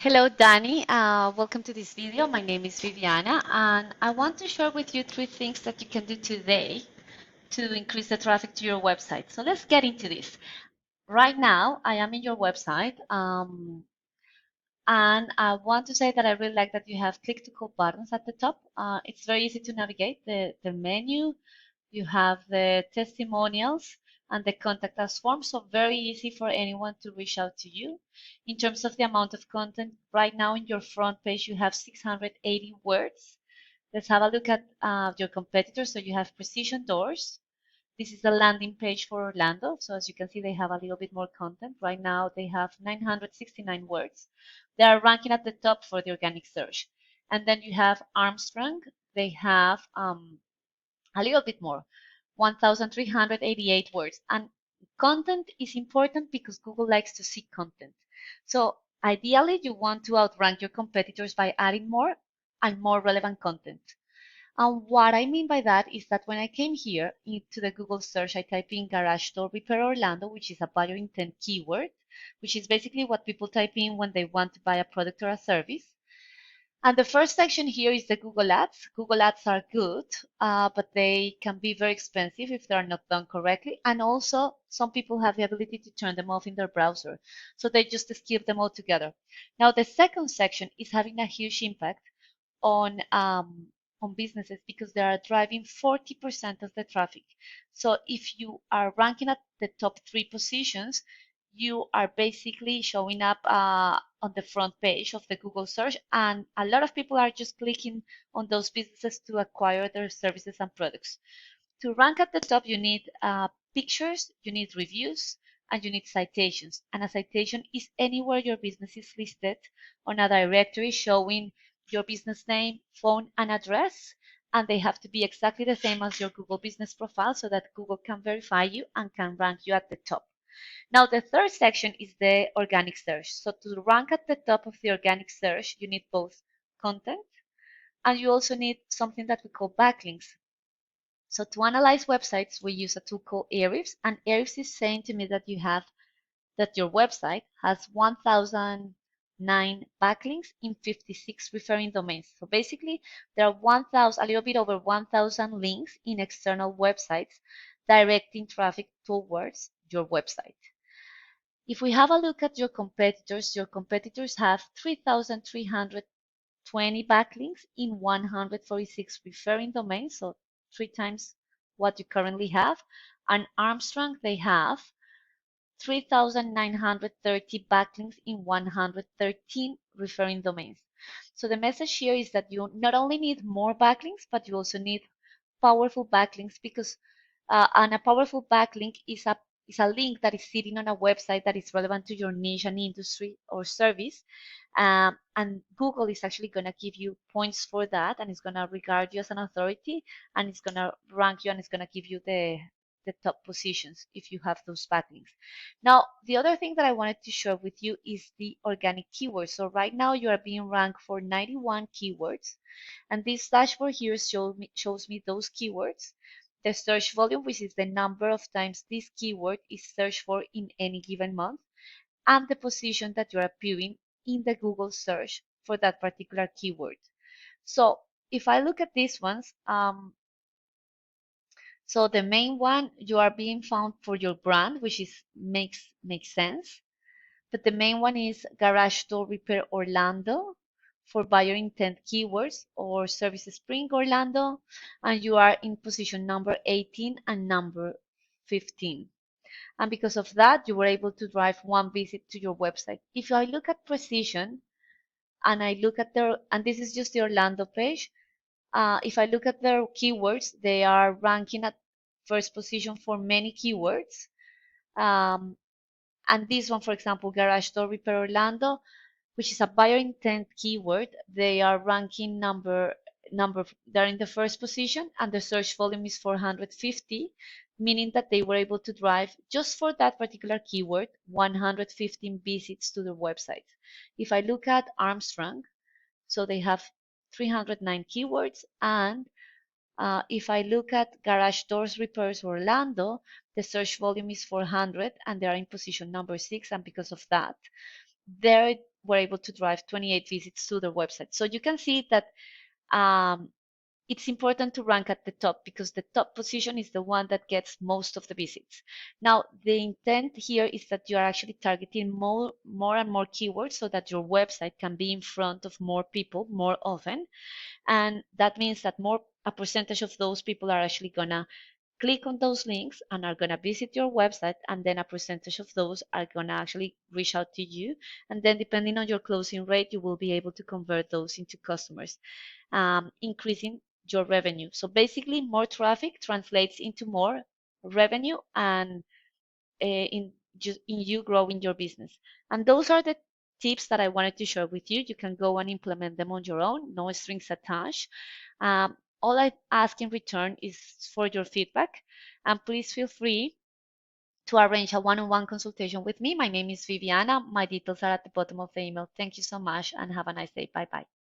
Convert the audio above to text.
Hello, Danny. Welcome to this video. My name is Viviana, and I want to share with you 3 things that you can do today to increase the traffic to your website. So let's get into this. Right now, I am in your website, and I want to say that I really like that you have click to call buttons at the top. It's very easy to navigate the menu. You have the testimonials and the contact us form, so very easy for anyone to reach out to you. In terms of the amount of content, right now in your front page you have 680 words. Let's have a look at your competitors. So you have Precision Doors. This is the landing page for Orlando. So as you can see, they have a little bit more content. Right now they have 969 words. They are ranking at the top for the organic search. And then you have Armstrong. They have a little bit more, 1,388 words. And content is important because Google likes to see content. So ideally, you want to outrank your competitors by adding more and more relevant content. And what I mean by that is that when I came here into the Google search, I type in garage door repair Orlando, which is a buyer intent keyword, which is basically what people type in when they want to buy a product or a service. And the first section here is the Google Ads. Google Ads are good, but they can be very expensive if they are not done correctly. And also, some people have the ability to turn them off in their browser. So they just skip them altogether. Now, the second section is having a huge impact on businesses because they are driving 40% of the traffic. So if you are ranking at the top 3 positions, you are basically showing up on the front page of the Google search, and a lot of people are just clicking on those businesses to acquire their services and products. To rank at the top, you need pictures, you need reviews, and you need citations. And a citation is anywhere your business is listed on a directory showing your business name, phone, and address. And they have to be exactly the same as your Google business profile so that Google can verify you and can rank you at the top. Now, the third section is the organic search. So to rank at the top of the organic search, you need both content and you also need something that we call backlinks. So to analyze websites, we use a tool called Ahrefs, and Ahrefs is saying to me that your website has 1,009 backlinks in 56 referring domains. So basically, there are a little bit over 1,000 links in external websites directing traffic towards your website. If we have a look at your competitors have 3,320 backlinks in 146 referring domains, so 3 times what you currently have. And Armstrong, they have 3,930 backlinks in 113 referring domains. So the message here is that you not only need more backlinks, but you also need powerful backlinks because and a powerful backlink is a link that is sitting on a website that is relevant to your niche and industry or service. And Google is actually going to give you points for that, and it's going to regard you as an authority, and it's going to rank you, and it's going to give you the top positions if you have those backlinks. Now, the other thing that I wanted to share with you is the organic keywords. So right now you are being ranked for 91 keywords, and this dashboard here shows me those keywords, the search volume, which is the number of times this keyword is searched for in any given month, and the position that you're appearing in the Google search for that particular keyword. So if I look at these ones, so the main one, you are being found for your brand, which makes sense. But the main one is Garage Door Repair Orlando for buyer intent keywords, or Service Spring Orlando, and you are in position number 18 and number 15. And because of that, you were able to drive 1 visit to your website. If I look at Precision and I look at and this is just the Orlando page, if I look at their keywords, they are ranking at first position for many keywords. And this one, for example, Garage Door Repair Orlando, which is a buyer intent keyword, they are ranking they're in the first position, and the search volume is 450, meaning that they were able to drive just for that particular keyword 115 visits to their website. If I look at Armstrong, so they have 309 keywords, and if I look at Garage Doors Repairs Orlando, the search volume is 400 and they are in position number 6, and because of that, were able to drive 28 visits to their website. So you can see that um, it's important to rank at the top because the top position is the one that gets most of the visits. Now, the intent here is that you are actually targeting more and more keywords so that your website can be in front of more people more often. And that means that a percentage of those people are actually gonna click on those links and are gonna visit your website, and then a percentage of those are gonna actually reach out to you. And then depending on your closing rate, you will be able to convert those into customers, increasing your revenue. So basically, more traffic translates into more revenue and in you growing your business. And those are the tips that I wanted to share with you. You can go and implement them on your own, no strings attached. All I ask in return is for your feedback, and please feel free to arrange a one-on-one consultation with me. My name is Viviana. My details are at the bottom of the email. Thank you so much and have a nice day. Bye bye.